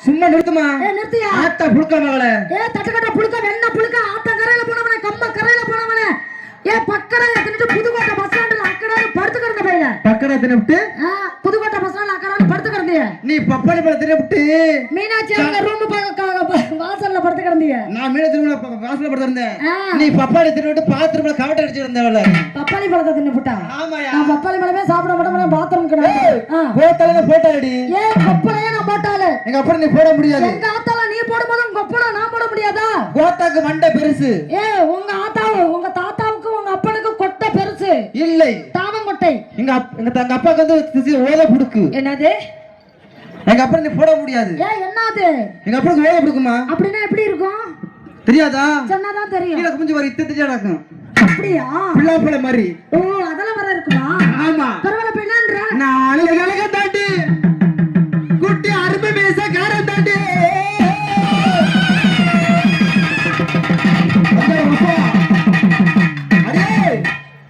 சும்மா நிறுத்துமா. நிறுத்தியா? ஆத்த புழுக்க மகளே. தட்டுக்கட்ட புழுக்க வெண்ண புழுக்க ஆத்த கரையில போனவனே கம்ப கரையில போனவனே பக்கடா எத்தனை புதுக்கோட்டை பஸ் ஸ்டாண்ட்ல அக்கடா படுத்து கிடந்த பையல. பக்கடா தின்னுட்டு புதுக்கோட்டை பஸ் ஸ்டாண்ட்ல அக்கடா படுத்து கிடந்திய. நீ பப்பாளி பழம் தின்னுட்டு மீனாட்சி அவங்க ரூம் வாசல்ல படுத்து கிடந்திய. நான் மீனாட்சி ரூம்ல வாசல்ல படுத்து இருந்தேன். நீ பப்பாளி தின்னுட்டு பாத்ரூம்ல கவட்ட அடிச்சு இருந்தவள. பப்பாளி பழத்தை தின்னுட்டா? ஆமாயா. நான் பப்பாளி பழமே சாப்பிட மாட்டேன். பாத்ரூம் கிடந்தேன். போட்டாலே போட்டாடி. கொப்பளையே நான் போட்டாலே. எங்க அப்பா நீ போட முடியாது. எங்க ஆத்தால நீ போடும்போது கொப்பளை நான் போட முடியாதா? கோத்தாக்கு மண்டை பெருசு. உங்க ஆத்தாவு உங்க தாத்தாவுக்கு உங்க அப்பனுக்கு கொட்டை பெருசு இல்லை. தாவங்கொட்டை. எங்க அப்பாக்கு வந்து ஓத புடுக்கு. என்னது? எங்க அப்பா நீ போட முடியாது. என்னது? எங்க அப்பாக்கு ஓத புடுக்குமா? அப்படினா எப்படி இருக்கும் தெரியாதா? சொன்னாதான் தெரியும். கீழ குஞ்சு வர இத்த தெரியா நடக்கும். அப்படியா? பிள்ளாப்பழ மாதிரி. அதெல்லாம் வர இருக்குமா? ஆமா. பரவாயில்ல. இப்ப என்னன்ற? நாளைக்கு கலக தாண்டி குட்டி அருமை மேச காரம் தாண்டி.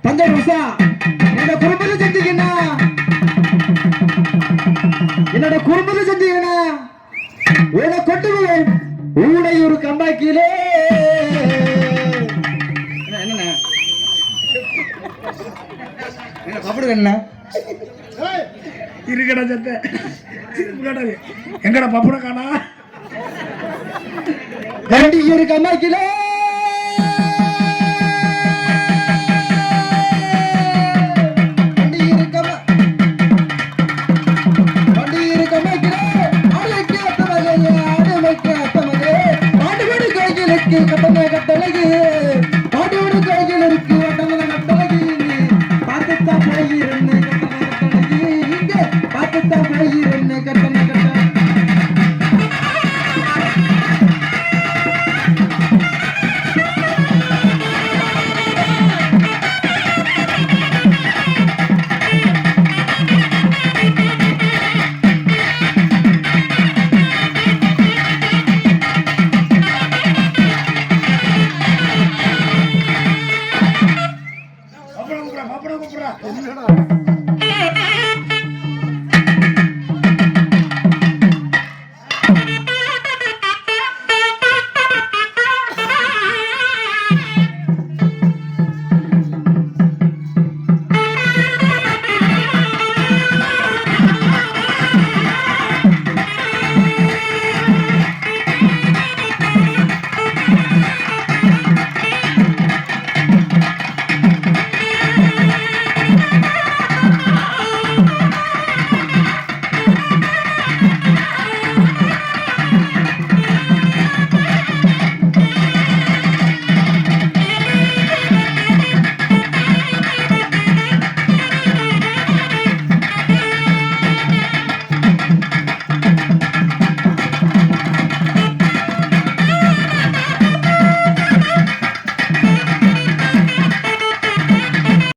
தந்தை உஷா என்னோட குடும்பத்தை செஞ்சீங்கன்னா உன கொட்டுவேன் ஊடையூர் கம்பாக்கிலே. என்ன சாப்பிடுங்க என்ன இருக்கடா சத்த எங்கடா பப்புட காணா. ஊடையூர் கம்பாக்கிலே கட்டளை கட்டழகு பாட்டோடு கையில் இருக்கு வட்டமல கட்டழகு பார்த்துத்தா போயிருன்னு கட்டளை இங்க பார்த்துத்தா போயிருன்னு கட்டளை என்னடா